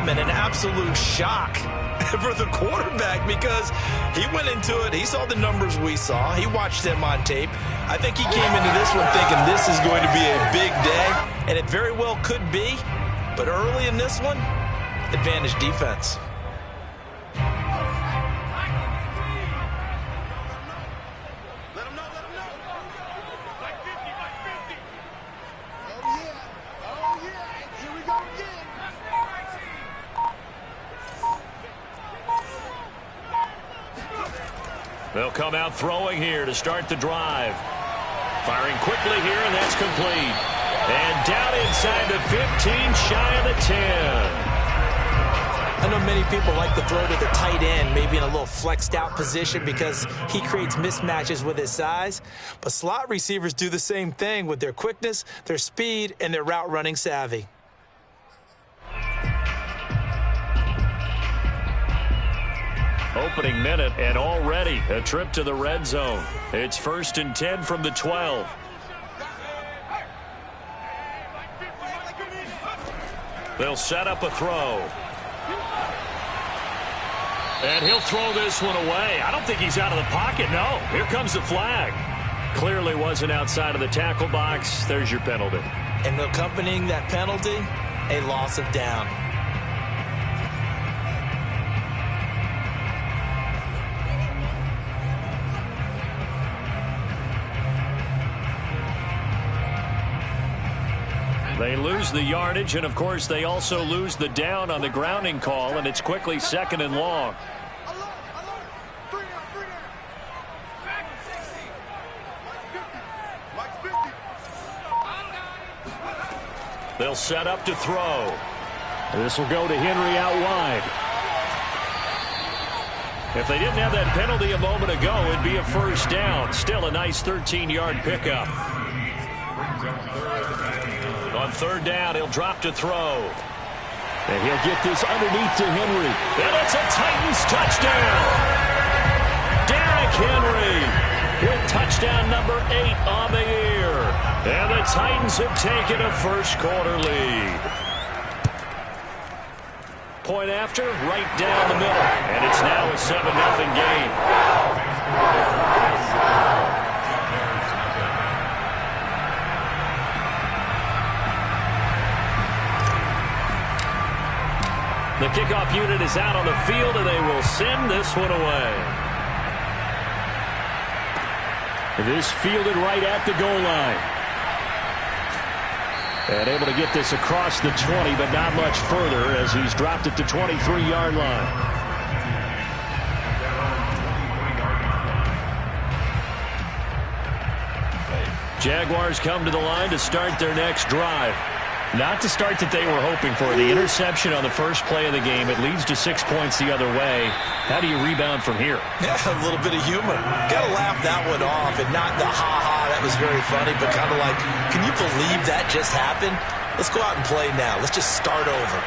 calm and an absolute shock for the quarterback because he went into it. He saw the numbers we saw. He watched them on tape. I think he came into this one thinking this is going to be a big day, and it very well could be. But early in this one, advantage defense. They'll come out throwing here to start the drive. Firing quickly here, and that's complete. And down inside the 15, shy of the 10. I know many people like to throw to the tight end, maybe in a little flexed out position because he creates mismatches with his size. But slot receivers do the same thing with their quickness, their speed, and their route running savvy. Opening minute, and already a trip to the red zone. It's 1st and 10 from the 12. They'll set up a throw. And he'll throw this one away. I don't think he's out of the pocket, no. Here comes the flag. Clearly wasn't outside of the tackle box. There's your penalty. And accompanying that penalty, a loss of down. They lose the yardage, and of course they also lose the down on the grounding call, and it's quickly 2nd and long. They'll set up to throw. This will go to Henry out wide. If they didn't have that penalty a moment ago, it'd be a 1st down. Still a nice 13-yard pickup. On 3rd down, he'll drop to throw. And he'll get this underneath to Henry. And it's a Titans touchdown. Derrick Henry with touchdown number 8 on the year. And the Titans have taken a first-quarter lead. Point after, right down the middle. And it's now a 7-0 game. The kickoff unit is out on the field, and they will send this one away. This fielded right at the goal line. And able to get this across the 20, but not much further as he's dropped it to 23-yard line. Jaguars come to the line to start their next drive. Not the start that they were hoping for. The interception on the first play of the game. It leads to 6 points the other way. How do you rebound from here? Yeah, a little bit of humor. Got to laugh that one off and not the ha-ha. That was very funny, but kind of like, can you believe that just happened? Let's go out and play now. Let's just start over.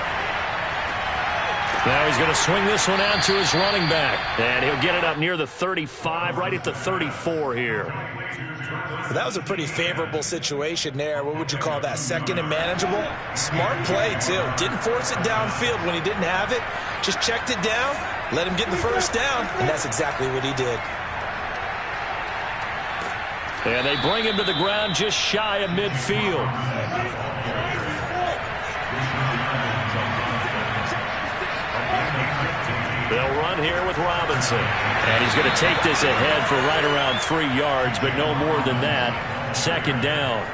Now he's going to swing this one out to his running back. And he'll get it up near the 35, right at the 34 here. Well, that was a pretty favorable situation there. What would you call that? 2nd and manageable? Smart play, too. Didn't force it downfield when he didn't have it. Just checked it down, let him get the 1st down, and that's exactly what he did. And they bring him to the ground just shy of midfield. They'll run here with Robinson. And he's going to take this ahead for right around 3 yards, but no more than that. 2nd down.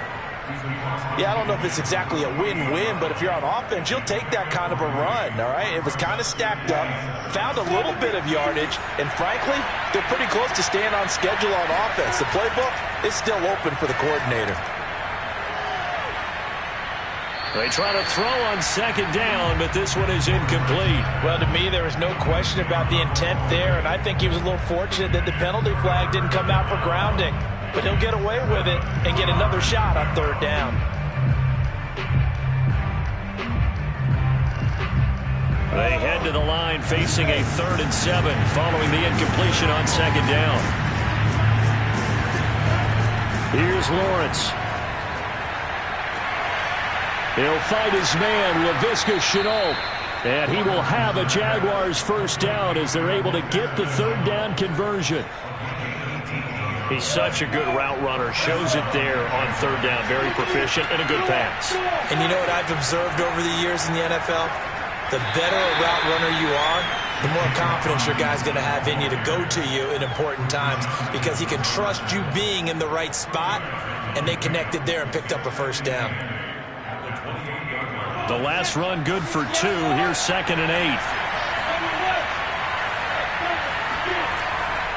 Yeah, I don't know if it's exactly a win-win, but if you're on offense, you'll take that kind of a run, all right? It was kind of stacked up, found a little bit of yardage, and frankly, they're pretty close to staying on schedule on offense. The playbook is still open for the coordinator. They try to throw on 2nd down, but this one is incomplete. Well, to me, there was no question about the intent there, and I think he was a little fortunate that the penalty flag didn't come out for grounding. But he'll get away with it and get another shot on 3rd down. They head to the line facing a 3rd and 7 following the incompletion on 2nd down. Here's Lawrence. He'll fight his man, Laviska Shenault. And he will have a Jaguars first down as they're able to get the third down conversion. He's such a good route runner. Shows it there on third down. Very proficient and a good pass. And you know what I've observed over the years in the NFL? The better a route runner you are, the more confidence your guy's going to have in you to go to you in important times because he can trust you being in the right spot, and they connected there and picked up a first down. The last run good for 2. Here's 2nd and 8.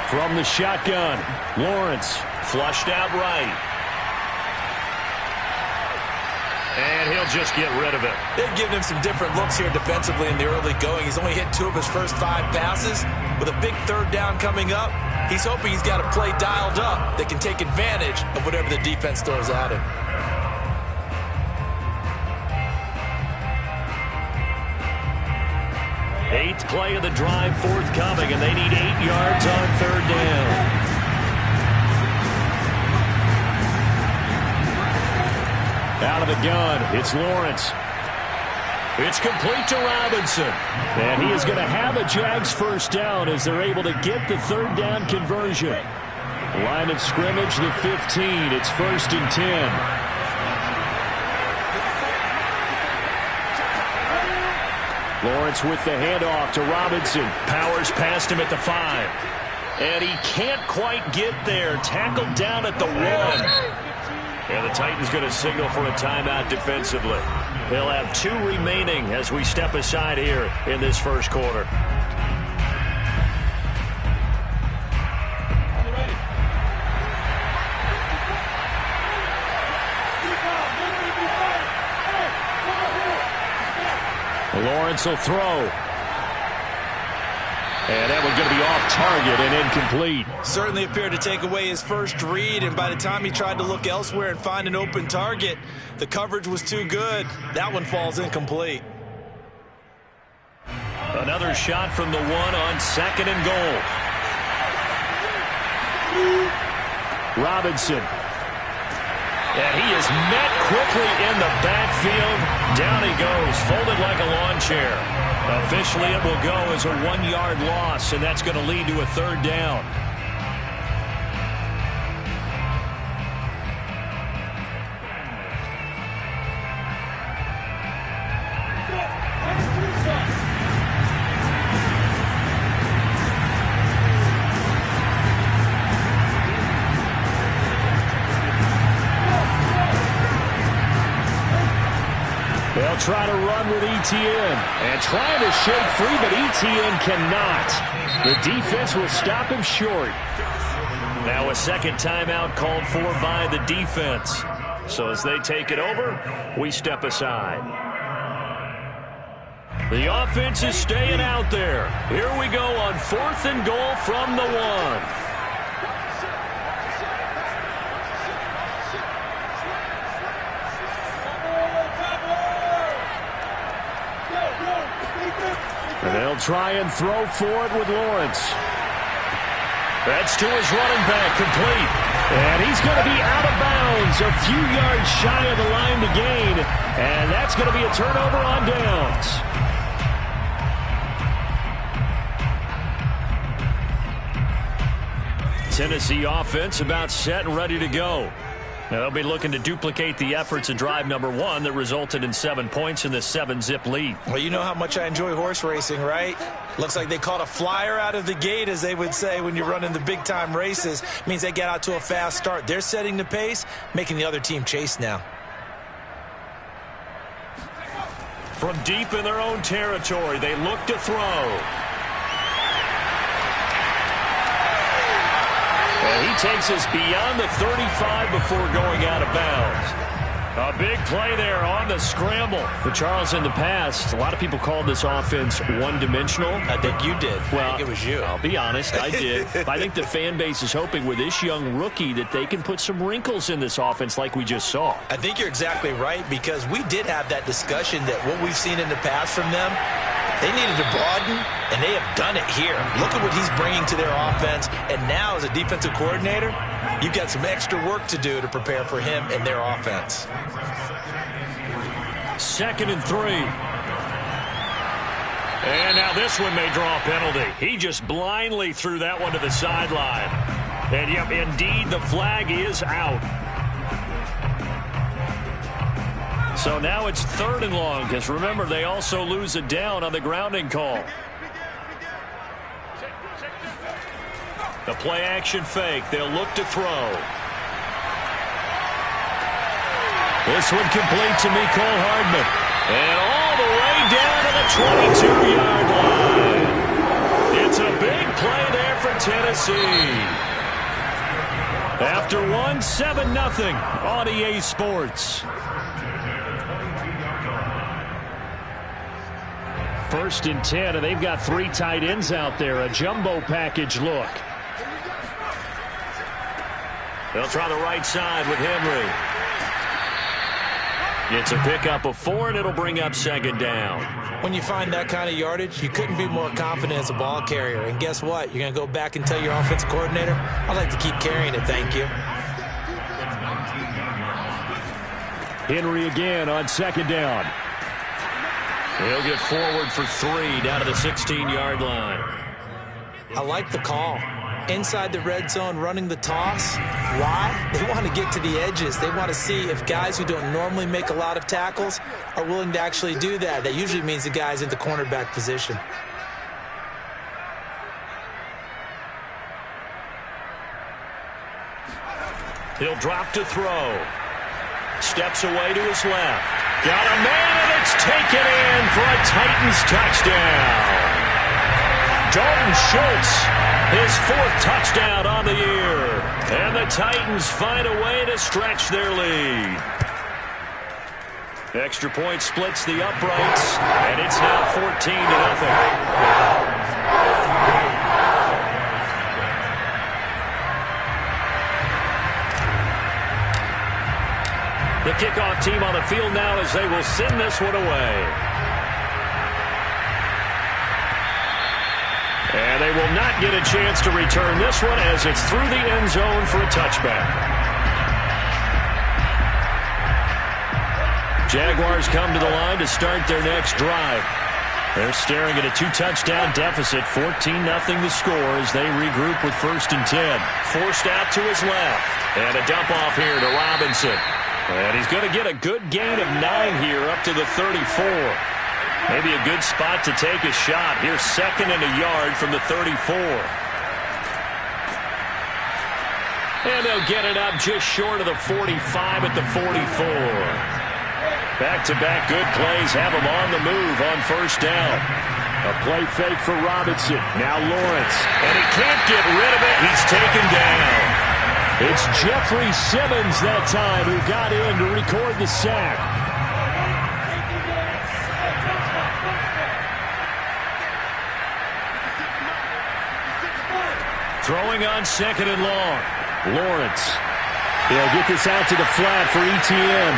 From the shotgun, Lawrence flushed out right. And he'll just get rid of it. They've given him some different looks here defensively in the early going. He's only hit 2 of his first 5 passes. With a big third down coming up, he's hoping he's got a play dialed up that can take advantage of whatever the defense throws at him. Eighth play of the drive forthcoming, and they need 8 yards on third down. Out of the gun, it's Lawrence. It's complete to Robinson. And he is going to have a Jags first down as they're able to get the third down conversion. Line of scrimmage, the 15. It's 1st and 10. Lawrence with the handoff to Robinson. Powers past him at the 5. And he can't quite get there. Tackled down at the 1. And the Titans going to signal for a timeout defensively. They'll have 2 remaining as we step aside here in this first quarter. Lawrence will throw. And that one going to be off target and incomplete. Certainly appeared to take away his first read, and by the time he tried to look elsewhere and find an open target, the coverage was too good. That one falls incomplete. Another shot from the 1 on 2nd and goal. Robinson. And he is met quickly in the backfield. Down he goes, folded like a lawn chair. Officially, it will go as a 1-yard loss, and that's going to lead to a third down. They'll try to run with Etienne. And trying to shake free, but Etienne cannot. The defense will stop him short. Now a second timeout called for by the defense. So as they take it over, we step aside. The offense is staying out there. Here we go on 4th and goal from the 1. And they'll try and throw for it with Lawrence. That's to his running back, complete. And he's going to be out of bounds, a few yards shy of the line to gain. And that's going to be a turnover on downs. Tennessee offense about set and ready to go. Now they'll be looking to duplicate the efforts of drive number 1 that resulted in 7 points in the 7-zip lead. Well, you know how much I enjoy horse racing, right? Looks like they caught a flyer out of the gate, as they would say when you're running the big-time races. Means they get out to a fast start. They're setting the pace, making the other team chase now. From deep in their own territory, they look to throw. And he takes us beyond the 35 before going out of bounds. A big play there on the scramble. But Charles, in the past, a lot of people called this offense one-dimensional. I think you did. Well, I think it was you. I'll be honest, I did. I think the fan base is hoping with this young rookie that they can put some wrinkles in this offense like we just saw. I think you're exactly right, because we did have that discussion that what we've seen in the past from them, they needed to broaden, and they have done it here. Look at what he's bringing to their offense, and now as a defensive coordinator, you've got some extra work to do to prepare for him and their offense. 2nd and 3. Now this one may draw a penalty. He just blindly threw that one to the sideline. And, yep, indeed, the flag is out. So now it's 3rd and long, because remember, they also lose a down on the grounding call. The play-action fake. They'll look to throw. This one complete to Mecole Hardman. And all the way down to the 22-yard line. It's a big play there for Tennessee. After one, 7-0 on EA Sports. 1st and 10, and they've got 3 tight ends out there. A jumbo package look. They'll try the right side with Henry. It's a pickup of 4, and it'll bring up 2nd down. When you find that kind of yardage, you couldn't be more confident as a ball carrier. And guess what? You're going to go back and tell your offensive coordinator, I'd like to keep carrying it, thank you. Henry again on 2nd down. He'll get forward for 3 down to the 16-yard line. I like the call. Inside the red zone, running the toss. Why? They want to get to the edges. They want to see if guys who don't normally make a lot of tackles are willing to actually do that. That usually means the guy's in the cornerback position. He'll drop to throw. Steps away to his left. Got a man, and it's taken in for a Titans touchdown. Dalton Schultz, his 4th touchdown on the year. And the Titans find a way to stretch their lead. Extra point splits the uprights, and it's now 14-0. The kickoff team on the field now as they will send this one away. And they will not get a chance to return this one as it's through the end zone for a touchback. Jaguars come to the line to start their next drive. They're staring at a 2-touchdown deficit, 14-0 the score as they regroup with 1st and 10. Forced out to his left. And a dump off here to Robinson. And he's going to get a good gain of 9 here up to the 34. Maybe a good spot to take a shot. Here's 2nd and a yard from the 34. And they'll get it up just short of the 45 at the 44. Back-to-back good plays have them on the move on 1st down. A play fake for Robinson. Now Lawrence. And he can't get rid of it. He's taken down. It's Jeffrey Simmons that time who got in to record the sack. Throwing on 2nd and long. Lawrence. He'll get this out to the flat for Etienne.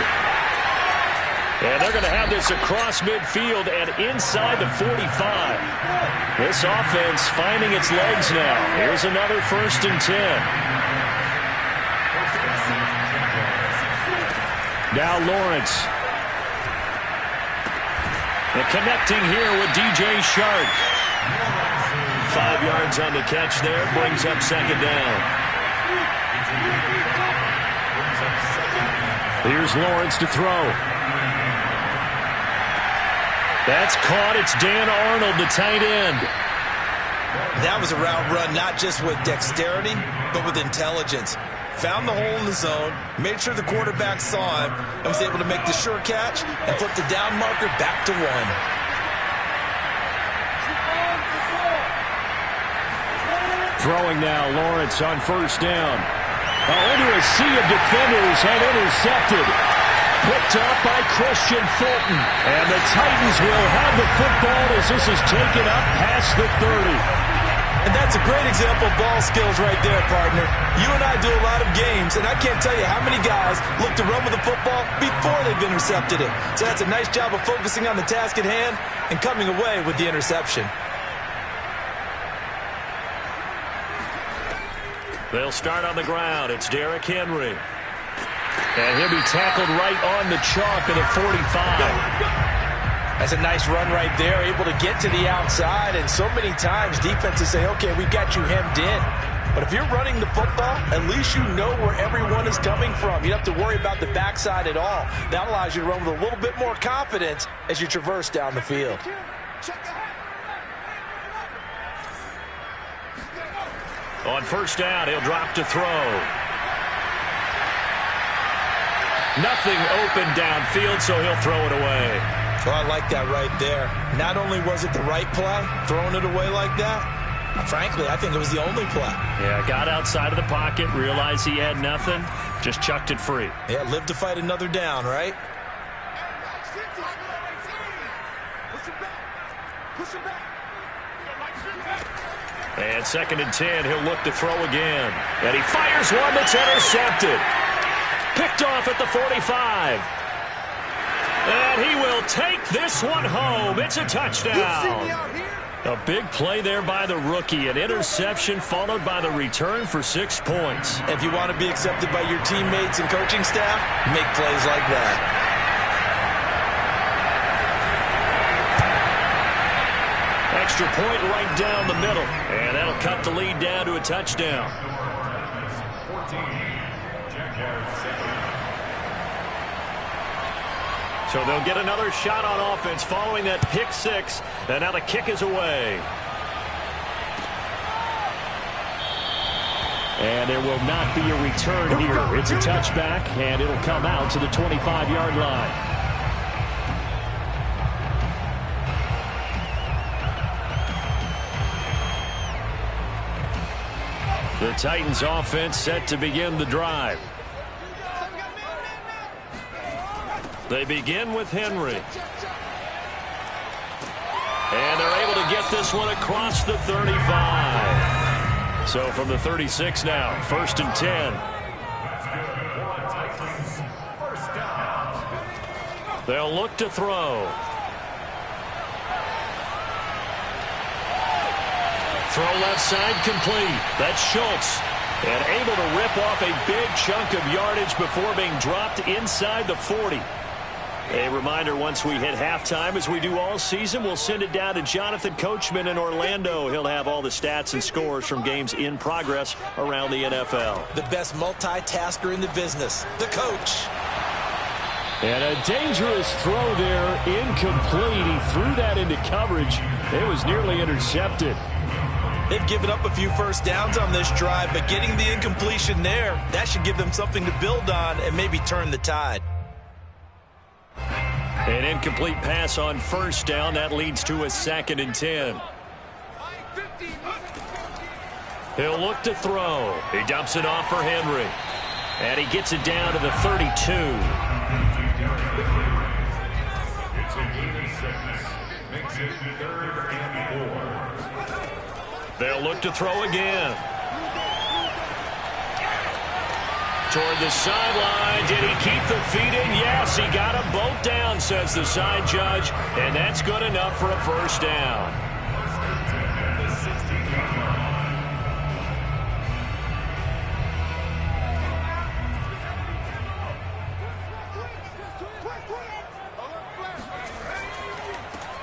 And they're going to have this across midfield and inside the 45. This offense finding its legs now. Here's another 1st and 10. Now Lawrence. And connecting here with DJ Shark. 5 yards on the catch there. Brings up 2nd down. Here's Lawrence to throw. That's caught. It's Dan Arnold, the tight end. That was a route run not just with dexterity, but with intelligence. Found the hole in the zone, made sure the quarterback saw him, and was able to make the sure catch and flip the down marker back to 1. Throwing now, Lawrence on 1st down. Into a sea of defenders and intercepted. Picked up by Christian Fulton. And the Titans will have the football as this is taken up past the 30. And that's a great example of ball skills right there, partner. You and I do a lot of games, and I can't tell you how many guys look to run with the football before they've intercepted it. So that's a nice job of focusing on the task at hand and coming away with the interception. They'll start on the ground. It's Derrick Henry. And he'll be tackled right on the chalk of the 45. That's a nice run right there, able to get to the outside, and so many times defenses say, okay, we got you hemmed in. But if you're running the football, at least you know where everyone is coming from. You don't have to worry about the backside at all. That allows you to run with a little bit more confidence as you traverse down the field. On first down, he'll drop to throw. Nothing open downfield, so he'll throw it away. Well, I like that right there. Not only was it the right play, throwing it away like that, frankly, I think it was the only play. Yeah, got outside of the pocket, realized he had nothing, just chucked it free. Yeah, live to fight another down, right? And 2nd and 10, he'll look to throw again. And he fires one that's intercepted. Picked off at the 45. And he will take this one home. It's a touchdown. A big play there by the rookie. An interception followed by the return for 6 points. If you want to be accepted by your teammates and coaching staff, make plays like that. Extra point right down the middle. And that'll cut the lead down to a touchdown. So they'll get another shot on offense following that pick six. And now the kick is away. And there will not be a return here. It's a touchback, and it'll come out to the 25-yard line. The Titans offense set to begin the drive. They begin with Henry. And they're able to get this one across the 35. So from the 36 now, 1st and 10. They'll look to throw. Throw left side complete. That's Schultz. And able to rip off a big chunk of yardage before being dropped inside the 40. A reminder, once we hit halftime, as we do all season, we'll send it down to Jonathan Coachman in Orlando. He'll have all the stats and scores from games in progress around the NFL. The best multitasker in the business, the coach. And a dangerous throw there, incomplete. He threw that into coverage. It was nearly intercepted. They've given up a few first downs on this drive, but getting the incompletion there, that should give them something to build on and maybe turn the tide. An incomplete pass on first down. That leads to a 2nd and 10. He'll look to throw. He dumps it off for Henry. And he gets it down to the 32. It's a gain of 6. Makes it 3rd and 4. They'll look to throw again. Toward the sideline. Did he keep the feet in? Yes, he got them both down, says the side judge. And that's good enough for a first down.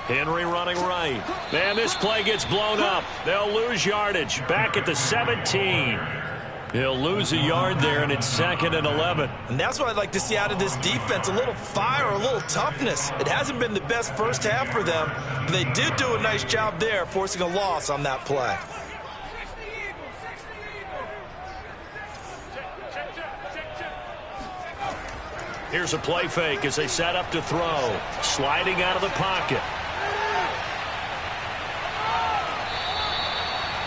Henry running right. And this play gets blown up. They'll lose yardage. Back at the 17. He'll lose a yard there, and it's 2nd and 11. And that's what I'd like to see out of this defense, a little fire, a little toughness. It hasn't been the best first half for them, but they did do a nice job there, forcing a loss on that play. Here's a play fake as they set up to throw. Sliding out of the pocket.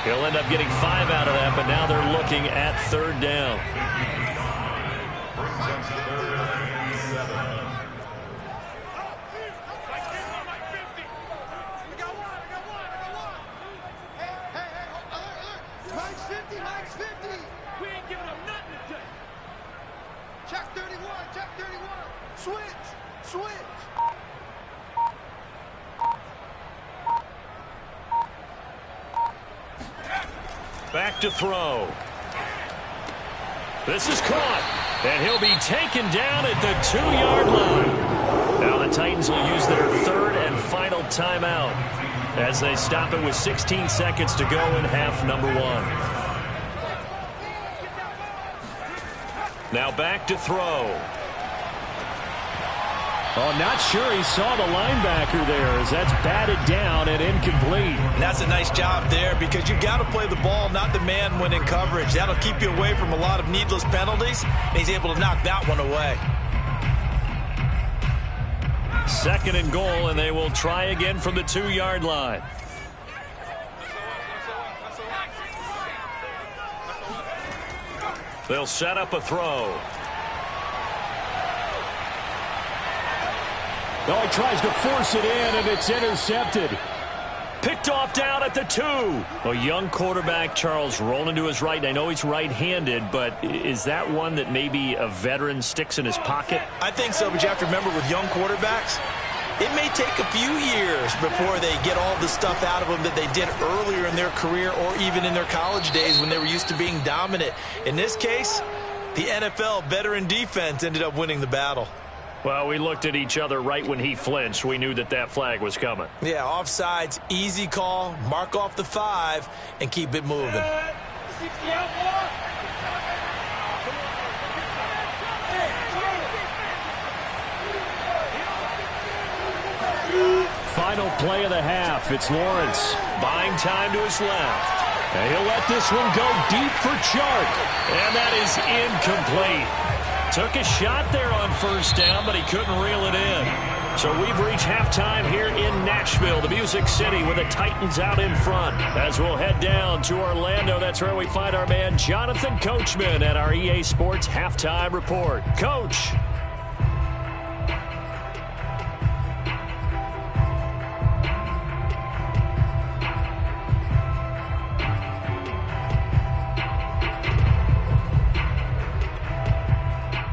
He'll end up getting 5 out of that, but now they're looking at 3rd down. Brings up 3rd and 7. Mike's 50, Mike's 50. We ain't giving him nothing today. Check 31, check 31. Switch, switch. Back to throw. This is caught. And he'll be taken down at the 2-yard line. Now the Titans will use their third and final timeout as they stop it with 16 seconds to go in half number 1. Now back to throw. Oh, not sure he saw the linebacker there as that's batted down and incomplete. And that's a nice job there because you got to play the ball, not the man when in coverage. That'll keep you away from a lot of needless penalties, and he's able to knock that one away. 2nd and goal, and they will try again from the 2-yard line. They'll set up a throw. Oh, he tries to force it in, and it's intercepted. Picked off down at the 2. A young quarterback, Charles, rolling to his right. And I know he's right-handed, but is that one that maybe a veteran sticks in his pocket? I think so, but you have to remember with young quarterbacks, it may take a few years before they get all the stuff out of them that they did earlier in their career or even in their college days when they were used to being dominant. In this case, the NFL veteran defense ended up winning the battle. Well, we looked at each other right when he flinched. We knew that that flag was coming. Yeah, offsides, easy call, mark off the 5, and keep it moving. Final play of the half. It's Lawrence. Buying time to his left. And he'll let this one go deep for Chark. And that is incomplete. Took a shot there on 1st down, but he couldn't reel it in. So we've reached halftime here in Nashville, the Music City, with the Titans out in front. As we'll head down to Orlando, that's where we find our man Jonathan Coachman at our EA Sports Halftime Report. Coach.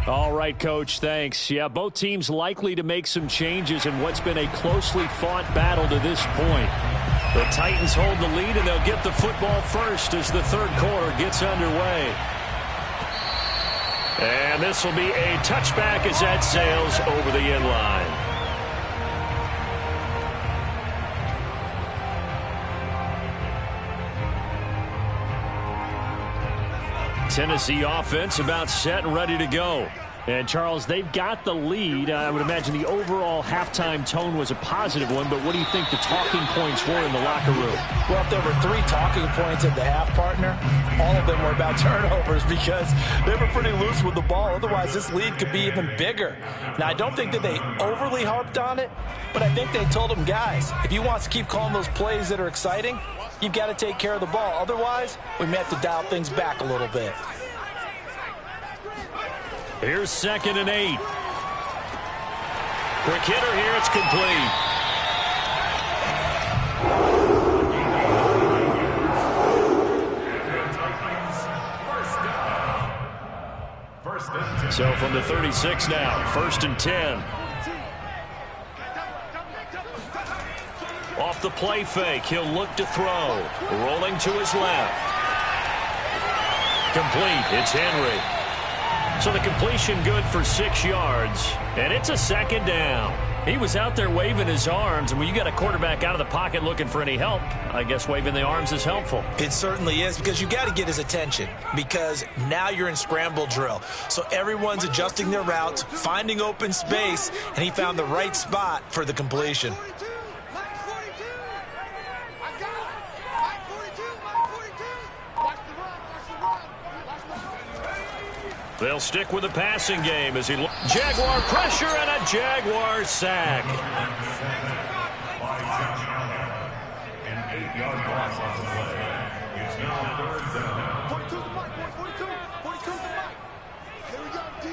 All right, Coach, thanks. Yeah, both teams likely to make some changes in what's been a closely fought battle to this point. The Titans hold the lead, and they'll get the football first as the 3rd quarter gets underway. And this will be a touchback as that sails over the end line. Tennessee offense about set and ready to go. And, Charles, they've got the lead. I would imagine the overall halftime tone was a positive one, but what do you think the talking points were in the locker room? Well, if there were 3 talking points at the half, partner, all of them were about turnovers because they were pretty loose with the ball. Otherwise, this lead could be even bigger. Now, I don't think that they overly harped on it, but I think they told them, guys, if you want to keep calling those plays that are exciting, you've got to take care of the ball. Otherwise, we may have to dial things back a little bit. Here's 2nd and 8. Quick hitter here. It's complete. So from the 36 now, 1st and 10. Off the play fake, he'll look to throw. Rolling to his left. Complete. It's Henry. So the completion good for 6 yards, and it's a 2nd down. He was out there waving his arms, and when you got a quarterback out of the pocket looking for any help, I guess waving the arms is helpful. It certainly is, because you got to get his attention, because now you're in scramble drill. So everyone's adjusting their routes, finding open space, and he found the right spot for the completion. They'll stick with the passing game as he Jaguar pressure and a Jaguar sack. An 8-yard loss on the play. It's now 3rd down. 42 the mic, 42 the mic. Here we go, D.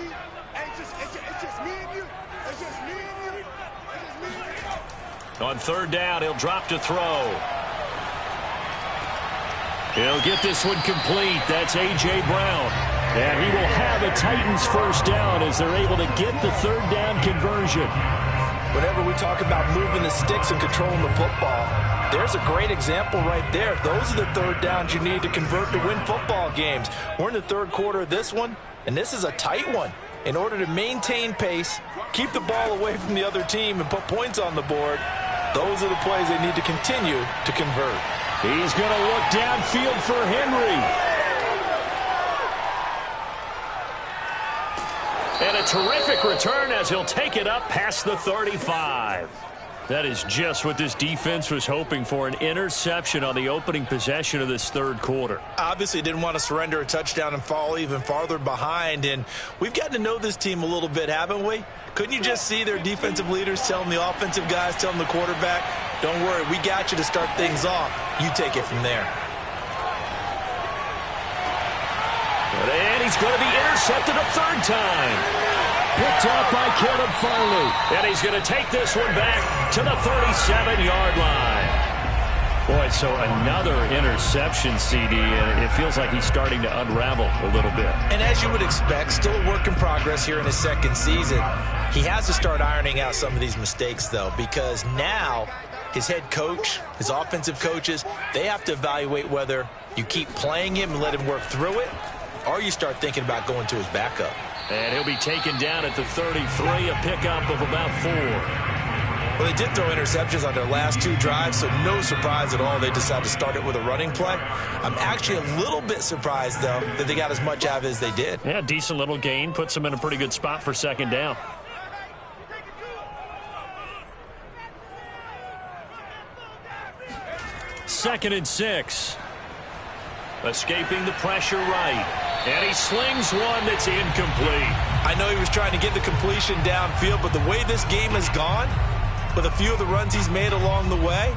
Hey, it's just me and you. It's just me and you. It's just me and you. On 3rd down, he'll drop to throw. He'll get this one complete. That's A.J. Brown. And he will have a Titans 1st down as they're able to get the 3rd down conversion. Whenever we talk about moving the sticks and controlling the football, there's a great example right there. Those are the 3rd downs you need to convert to win football games. We're in the 3rd quarter of this one, and this is a tight one. In order to maintain pace, keep the ball away from the other team, and put points on the board, those are the plays they need to continue to convert. He's going to look downfield for Henry. And a terrific return as he'll take it up past the 35. That is just what this defense was hoping for, an interception on the opening possession of this third quarter. Obviously didn't want to surrender a touchdown and fall even farther behind, and we've gotten to know this team a little bit, haven't we? Couldn't you just see their defensive leaders telling the offensive guys, telling the quarterback, don't worry, we got you to start things off. You take it from there. And he's going to be intercepted a third time. Picked up by Caleb Farley. And he's going to take this one back to the 37-yard line. Boy, so another interception, CD, and it feels like he's starting to unravel a little bit. And as you would expect, still a work in progress here in his second season. He has to start ironing out some of these mistakes, though, because now his head coach, his offensive coaches, they have to evaluate whether you keep playing him and let him work through it, or you start thinking about going to his backup. And he'll be taken down at the 33, a pickup of about 4. Well, they did throw interceptions on their last 2 drives, so no surprise at all they decided to start it with a running play. I'm actually a little bit surprised, though, that they got as much out of it as they did. Yeah, decent little gain. Puts them in a pretty good spot for second down. Second and 6. Escaping the pressure right. And he slings one that's incomplete. I know he was trying to get the completion downfield, but the way this game has gone, with a few of the runs he's made along the way,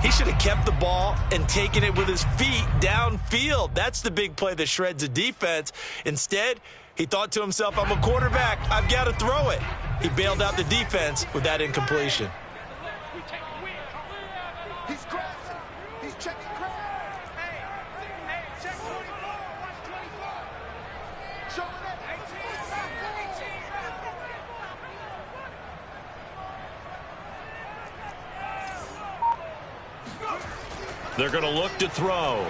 he should have kept the ball and taken it with his feet downfield. That's the big play that shreds a defense. Instead, he thought to himself, I'm a quarterback, I've got to throw it. He bailed out the defense with that incompletion. He's crossing. He's checking cross. Hey, check 24. Watch 24. Show it up. 18. They're going to look to throw.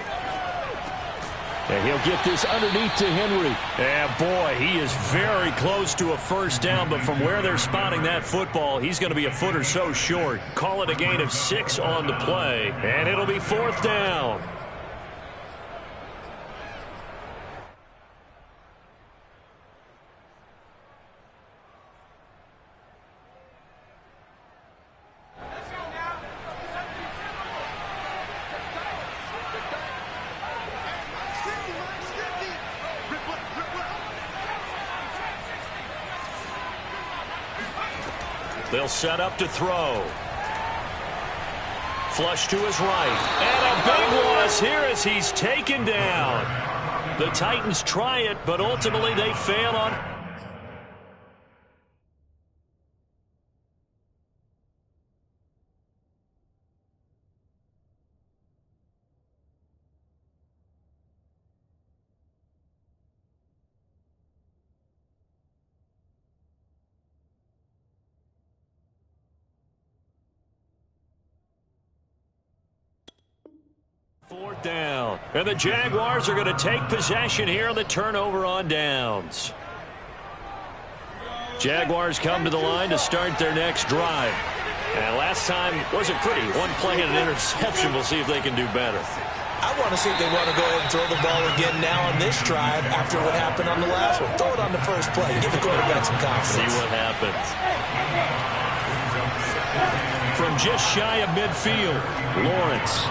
And he'll get this underneath to Henry. And boy, he is very close to a first down, but from where they're spotting that football, he's going to be a foot or so short. Call it a gain of 6 on the play, and it'll be fourth down. They'll set up to throw. Flush to his right. And a big loss here as he's taken down. The Titans try it, but ultimately they fail on it. Fourth down. And the Jaguars are going to take possession here on the turnover on downs. Jaguars come to the line to start their next drive. And last time wasn't pretty. One play and an interception. We'll see if they can do better. I want to see if they want to go ahead and throw the ball again now on this drive after what happened on the last one. Throw it on the first play. Give the quarterback some confidence. See what happens. From just shy of midfield, Lawrence.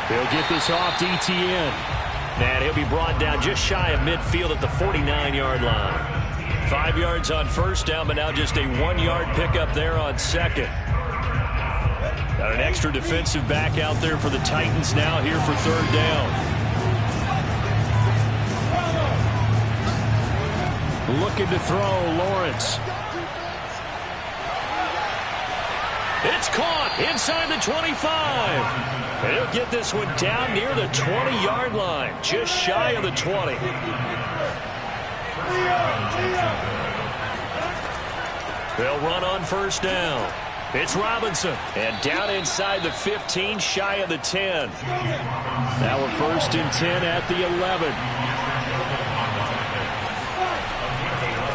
He'll get this off to ETN. And he'll be brought down just shy of midfield at the 49-yard line. 5 yards on first down, but now just a 1-yard pickup there on second. Got an extra defensive back out there for the Titans now here for third down. Looking to throw, Lawrence. It's caught inside the 25. And he'll get this one down near the 20-yard line, just shy of the 20. They'll run on first down. It's Robinson. And down inside the 15, shy of the 10. Now we're first and 10 at the 11.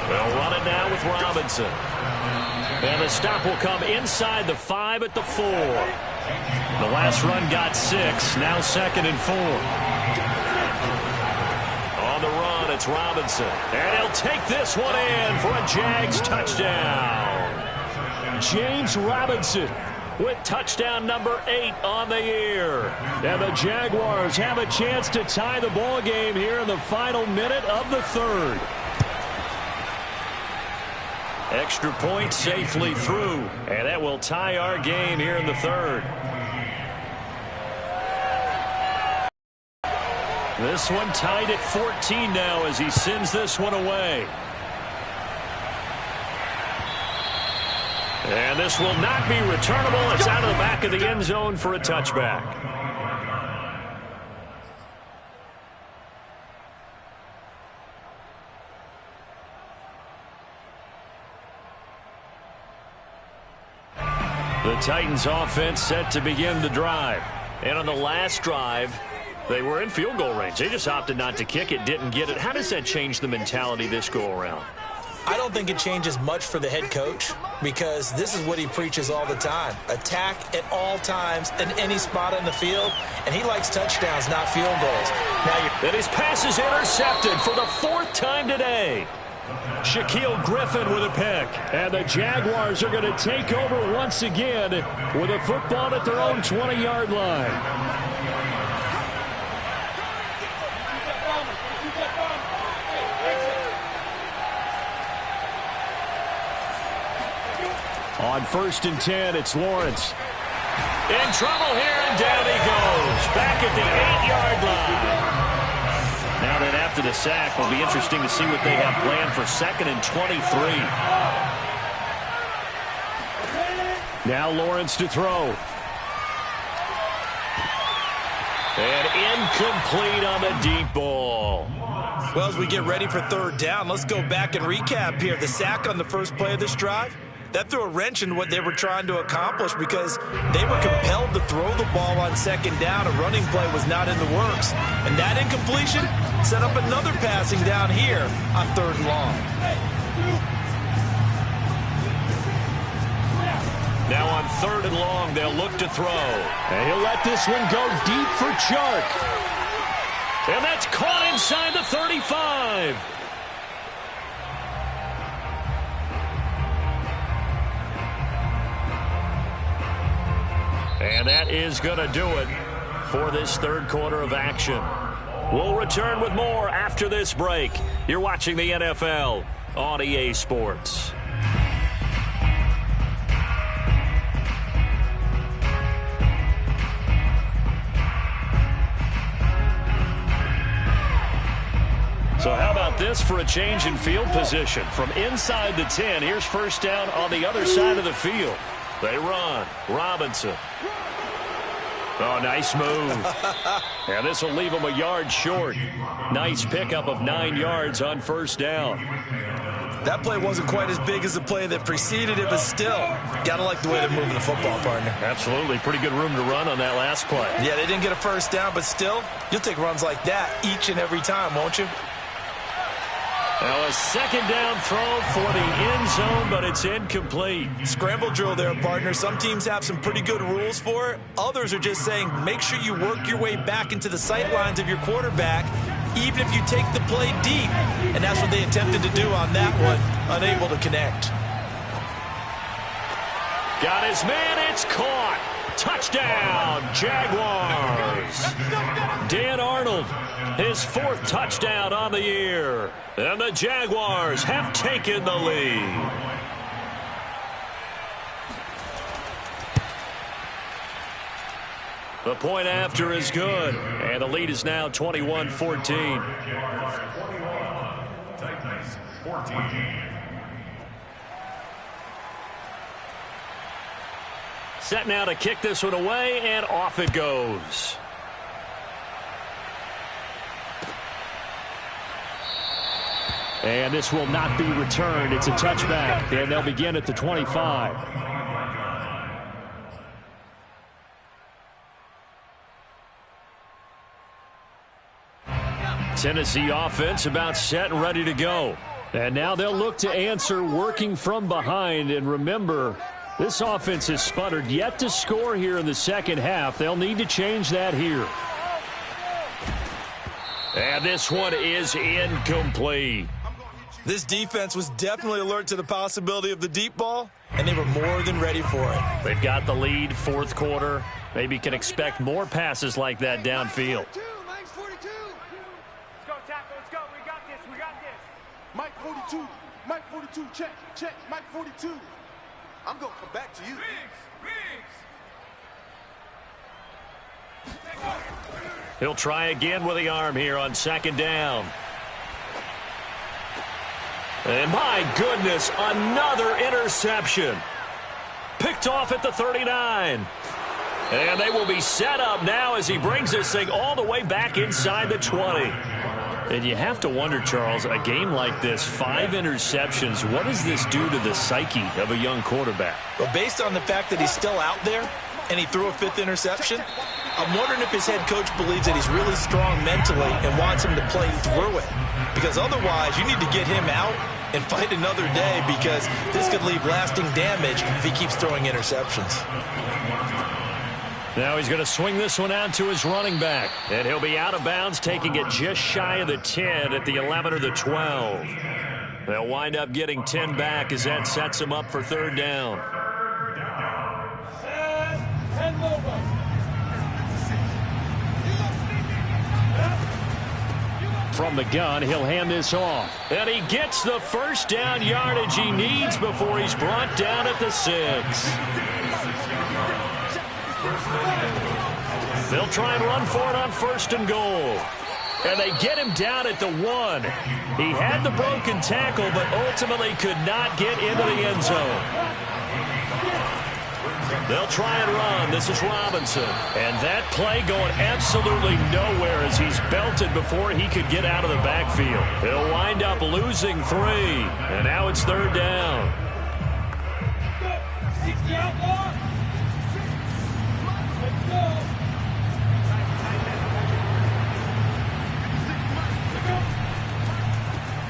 They'll shotgun now with Robinson. And the stop will come inside the 5 at the 4. The last run got 6. Now 2nd and 4. On the run, it's Robinson. And he'll take this one in for a Jags touchdown. James Robinson with touchdown number 8 on the year. And the Jaguars have a chance to tie the ball game here in the final minute of the 3rd. Extra point safely through, and that will tie our game here in the 3rd. This one tied at 14 now as he sends this one away. And this will not be returnable. It's out of the back of the end zone for a touchback. The Titans offense set to begin the drive. And on the last drive, they were in field goal range. They just opted not to kick it, didn't get it. How does that change the mentality this go around? I don't think it changes much for the head coach because this is what he preaches all the time. Attack at all times in any spot on the field, and he likes touchdowns, not field goals. And his pass is intercepted for the 4th time today. Shaquille Griffin with a pick. And the Jaguars are going to take over once again with a football at their own 20-yard line. On 1st and 10, it's Lawrence. In trouble here, and down he goes. Back at the 8-yard line. Now that after the sack, will be interesting to see what they have planned for 2nd and 23. Now Lawrence to throw. And incomplete on the deep ball. Well, as we get ready for 3rd down, let's go back and recap here. The sack on the first play of this drive, that threw a wrench in what they were trying to accomplish because they were compelled to throw the ball on 2nd down. A running play was not in the works. And that incompletion set up another passing down here on 3rd and long. Now on 3rd and long, they'll look to throw. And he'll let this one go deep for Chark. And that's caught inside the 35. And that is going to do it for this 3rd quarter of action. We'll return with more after this break. You're watching the NFL on EA Sports. So how about this for a change in field position? From inside the 10, here's 1st down on the other side of the field. They run. Robinson. Oh, nice move. And this will leave them a yard short. Nice pickup of 9 yards on 1st down. That play wasn't quite as big as the play that preceded it, but still, got to like the way they're moving the football, partner. Absolutely. Pretty good room to run on that last play. Yeah, they didn't get a 1st down, but still, you'll take runs like that each and every time, won't you? Now a 2nd down throw for the end zone, but it's incomplete. Scramble drill there, partner. Some teams have some pretty good rules for it. Others are just saying make sure you work your way back into the sight lines of your quarterback, even if you take the play deep. And that's what they attempted to do on that one, unable to connect. Got his man, it's caught. Touchdown, Jaguars. Dan Arnold, his 4th touchdown on the year. And the Jaguars have taken the lead. The point after is good. And the lead is now 21-14. Titans 14. Set now to kick this one away, and off it goes. And this will not be returned. It's a touchback, and they'll begin at the 25. Tennessee offense about set and ready to go. And now they'll look to answer working from behind. And remember, this offense has sputtered yet to score here in the second half. They'll need to change that here. And this one is incomplete. This defense was definitely alert to the possibility of the deep ball, and they were more than ready for it. They've got the lead, fourth quarter. Maybe can expect more passes like that downfield. Mike's 42. Let's go, tackle. Let's go. We got this. We got this. Mike 42. Mike 42. Check. Check. Mike 42. I'm going to come back to you. He'll try again with the arm here on second down. And my goodness, another interception. Picked off at the 39. And they will be set up now as he brings this thing all the way back inside the 20. And you have to wonder, Charles, a game like this, 5 interceptions, what does this do to the psyche of a young quarterback? Well, based on the fact that he's still out there and he threw a 5th interception, I'm wondering if his head coach believes that he's really strong mentally and wants him to play through it. Because otherwise, you need to get him out and fight another day, because this could leave lasting damage if he keeps throwing interceptions. Now he's going to swing this one out to his running back. And he'll be out of bounds, taking it just shy of the 10 at the 11 or the 12. They'll wind up getting 10 back as that sets him up for third down. From the gun, he'll hand this off. And he gets the first down yardage he needs before he's brought down at the 6. They'll try and run for it on first and goal. And they get him down at the 1. He had the broken tackle, but ultimately could not get into the end zone. They'll try and run. This is Robinson. And that play going absolutely nowhere as he's belted before he could get out of the backfield. He'll wind up losing 3. And now it's third down.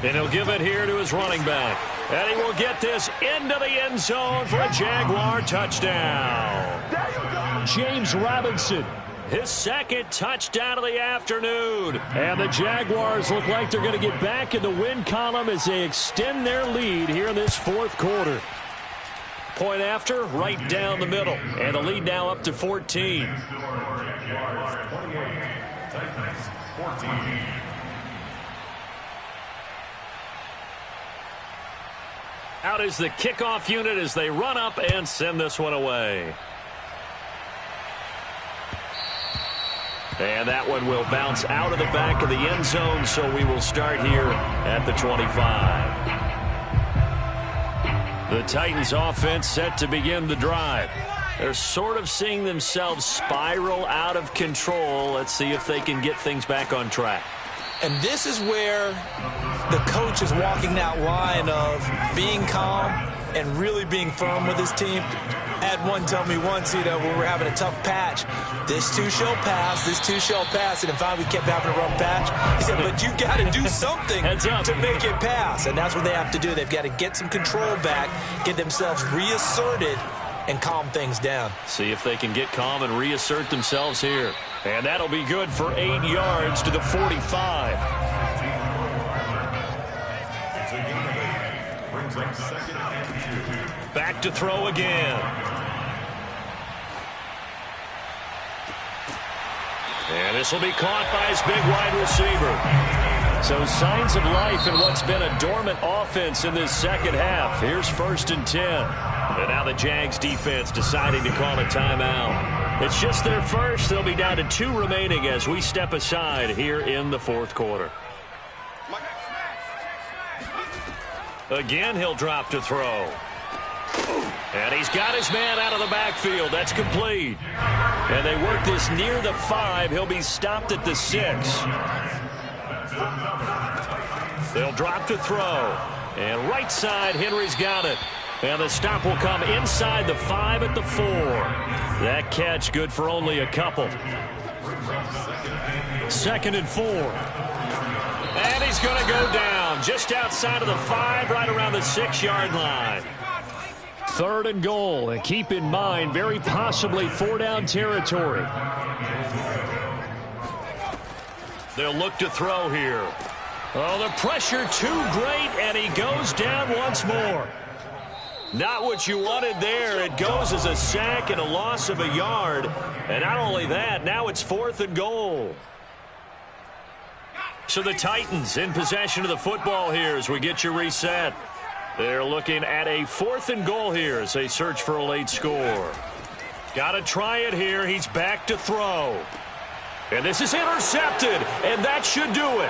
And he'll give it here to his running back. And he will get this into the end zone for a Jaguar touchdown. James Robinson, his second touchdown of the afternoon. And the Jaguars look like they're going to get back in the win column as they extend their lead here in this fourth quarter. Point after, right down the middle. And the lead now up to 14. Out is the kickoff unit as they run up and send this one away. And that one will bounce out of the back of the end zone, so we will start here at the 25. The Titans offense set to begin the drive. They're sort of seeing themselves spiral out of control. Let's see if they can get things back on track. And this is where the coach is walking that line of being calm and really being firm with his team. Had one tell me once, when we're having a tough patch, this too shall pass, this too shall pass. And if we kept having a rough patch, he said, but you got to do something to make it pass. And that's what they have to do. They've got to get some control back, get themselves reasserted, and calm things down. See if they can get calm and reassert themselves here. And that'll be good for 8 yards to the 45. Back to throw again. And this will be caught by his big wide receiver. So signs of life in what's been a dormant offense in this second half. Here's first and 10. And now the Jags defense deciding to call a timeout. It's just their first. They'll be down to 2 remaining as we step aside here in the fourth quarter. Again, he'll drop to throw. And he's got his man out of the backfield. That's complete. And they work this near the 5. He'll be stopped at the 6. They'll drop to throw. And right side, Henry's got it. And the stop will come inside the 5 at the 4. That catch good for only a couple. Second and 4. And he's going to go down. down just outside of the 5, right around the 6-yard line. 3rd and goal, and keep in mind, very possibly 4-down territory. They'll look to throw here. Oh, the pressure too great, and he goes down once more. Not what you wanted there. It goes as a sack and a loss of a yard. And not only that, now it's 4th and goal. So the Titans in possession of the football here as we get you reset. They're looking at a 4th and goal here as they search for a late score. Got to try it here. He's back to throw. And this is intercepted, and that should do it.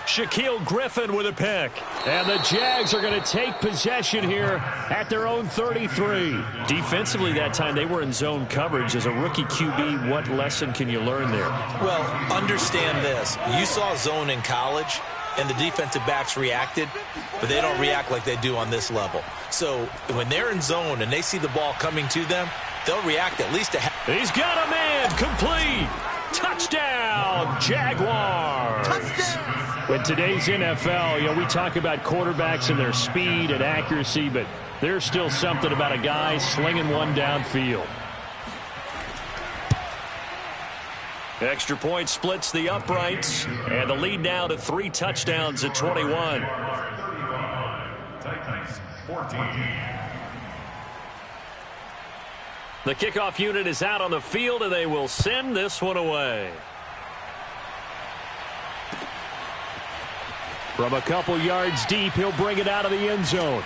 Shaquille Griffin with a pick. And the Jags are going to take possession here at their own 33. Defensively that time, they were in zone coverage. As a rookie QB, what lesson can you learn there? Well, understand this. You saw zone in college, and the defensive backs reacted, but they don't react like they do on this level. So when they're in zone and they see the ball coming to them, they'll react at least a half. He's got a man. Complete. Touchdown, Jaguars. Touchdown. In today's NFL, we talk about quarterbacks and their speed and accuracy, but there's still something about a guy slinging one downfield. Extra point splits the uprights, and the lead now to 3 touchdowns at 21. Titans 14. The kickoff unit is out on the field, and they will send this one away. From a couple yards deep, he'll bring it out of the end zone.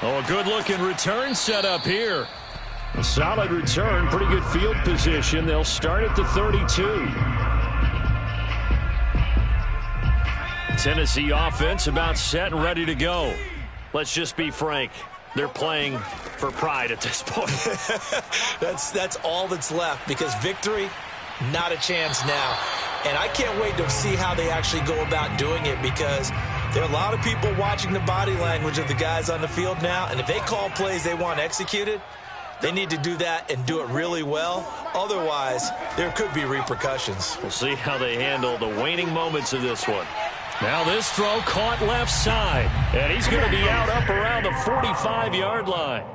Oh, a good-looking return set up here. A solid return, pretty good field position. They'll start at the 32. Tennessee offense about set and ready to go. Let's just be frank. They're playing for pride at this point. That's all that's left, because victory, not a chance now. And I can't wait to see how they actually go about doing it, because there are a lot of people watching the body language of the guys on the field now. And if they call plays they want executed, they need to do that and do it really well. Otherwise, there could be repercussions. We'll see how they handle the waning moments of this one. Now this throw caught left side, and he's going to be out up around the 45-yard line.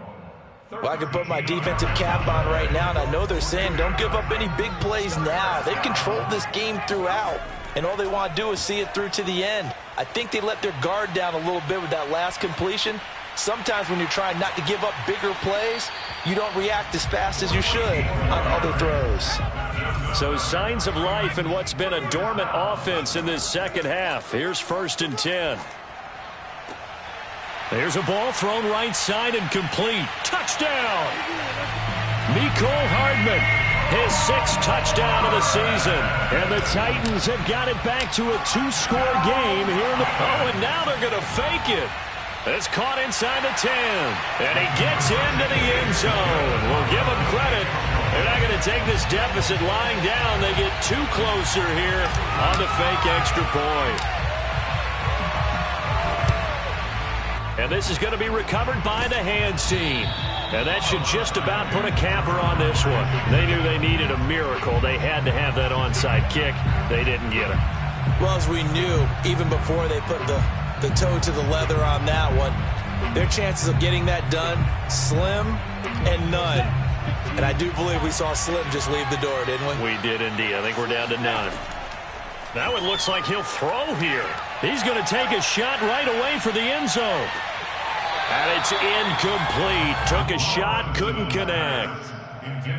Well, I can put my defensive cap on right now, and I know they're saying don't give up any big plays now. They've controlled this game throughout, and all they want to do is see it through to the end. I think they let their guard down a little bit with that last completion. Sometimes when you're trying not to give up bigger plays, you don't react as fast as you should on other throws. So signs of life in what's been a dormant offense in this second half. Here's 1st and 10. There's a ball thrown right side and complete. Touchdown! Mecole Hardman, his 6th touchdown of the season. And the Titans have got it back to a 2-score game here. Oh, and now they're going to fake it. It's caught inside the 10. And he gets into the end zone. We'll give him credit. They're not going to take this deficit lying down. They get 2 closer here on the fake extra point. And this is going to be recovered by the hands team. And that should just about put a capper on this one. They knew they needed a miracle. They had to have that onside kick. They didn't get it. Well, as we knew, even before they put the toe to the leather on that one, their chances of getting that done, slim and none. And I do believe we saw Slim just leave the door, didn't we? We did indeed. I think we're down to none. Now it looks like he'll throw here. He's going to take a shot right away for the end zone. And it's incomplete. Took a shot, couldn't connect.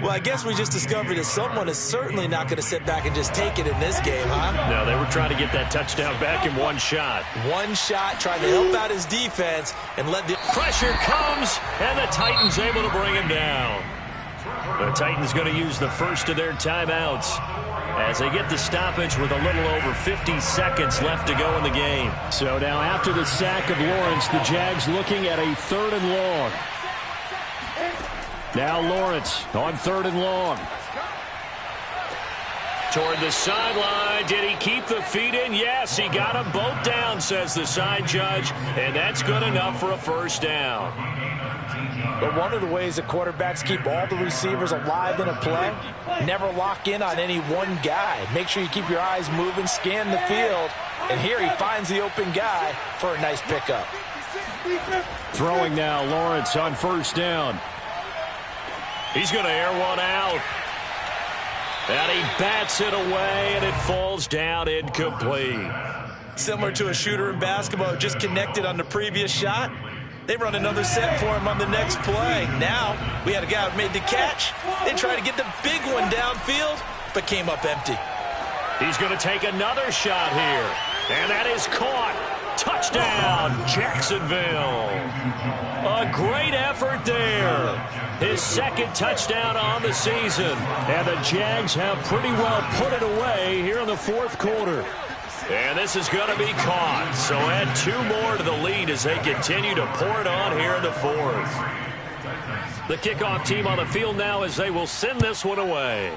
Well, I guess we just discovered that someone is certainly not going to sit back and just take it in this game, huh? No, they were trying to get that touchdown back in one shot. One shot, trying to help out his defense and let the pressure comes, and the Titans able to bring him down. The Titans going to use the first of their timeouts as they get the stoppage with a little over 50 seconds left to go in the game. So now after the sack of Lawrence, the Jags looking at a 3rd and long. Now Lawrence on 3rd and long. Toward the sideline. Did he keep the feet in? Yes, he got them both down, says the side judge. And that's good enough for a first down. But one of the ways that quarterbacks keep all the receivers alive in a play, never lock in on any one guy. Make sure you keep your eyes moving, scan the field, And here he finds the open guy for a nice pickup. Throwing now, Lawrence on first down. He's going to air one out. And he bats it away, and it falls down incomplete. Similar to a shooter in basketball, just connected on the previous shot. They run another set for him on the next play. Now, we had a guy who made the catch. They tried to get the big one downfield, but came up empty. He's going to take another shot here. And that is caught. Touchdown, Jacksonville. A great effort there. His second touchdown on the season. And the Jags have pretty well put it away here in the fourth quarter. And this is going to be caught. So add 2 more to the lead as they continue to pour it on here in the fourth. The kickoff team on the field now as they will send this one away.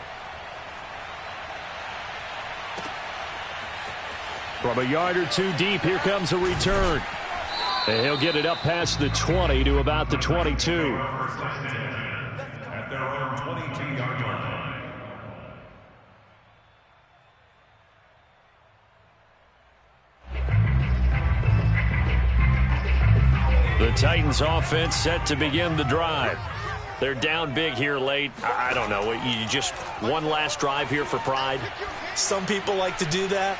From a yard or 2 deep, here comes a return. And he'll get it up past the 20 to about the 22. At their own 22-yard line. The Titans offense set to begin the drive. They're down big here late. I don't know. You just one last drive here for pride? Some people like to do that.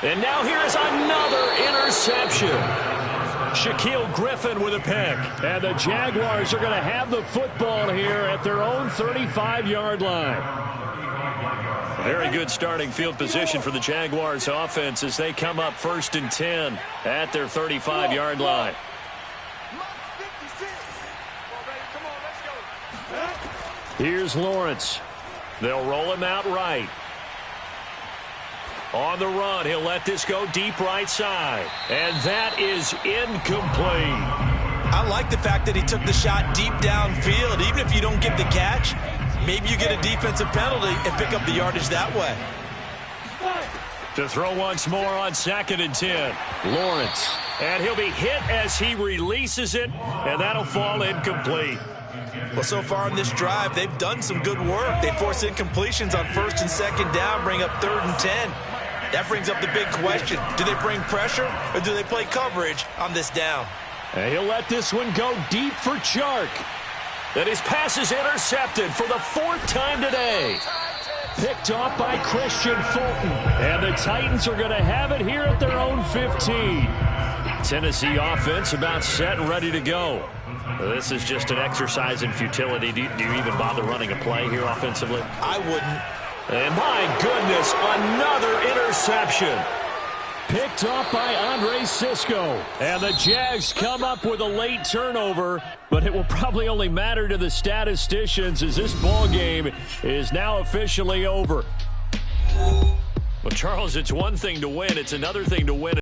And now here's another interception. Shaquille Griffin with a pick. And the Jaguars are going to have the football here at their own 35-yard line. Very good starting field position for the Jaguars offense as they come up 1st and 10 at their 35-yard line. Here's Lawrence. They'll roll him out right. On the run, he'll let this go deep right side. And that is incomplete. I like the fact that he took the shot deep downfield. Even if you don't get the catch, maybe you get a defensive penalty and pick up the yardage that way. To throw once more on 2nd and 10. Lawrence. And he'll be hit as he releases it, and that'll fall incomplete. Well, so far in this drive, they've done some good work. They force incompletions on 1st and 2nd down, bring up 3rd and 10. That brings up the big question. Do they bring pressure or do they play coverage on this down? And he'll let this one go deep for Chark. And his pass is intercepted for the 4th time today. Picked off by Christian Fulton. And the Titans are going to have it here at their own 15. Tennessee offense about set and ready to go. This is just an exercise in futility. Do you even bother running a play here offensively? I wouldn't. And my goodness, another interception. Picked off by Andre Cisco. And the Jags come up with a late turnover, but it will probably only matter to the statisticians as this ball game is now officially over. Well, Charles, it's one thing to win. It's another thing to win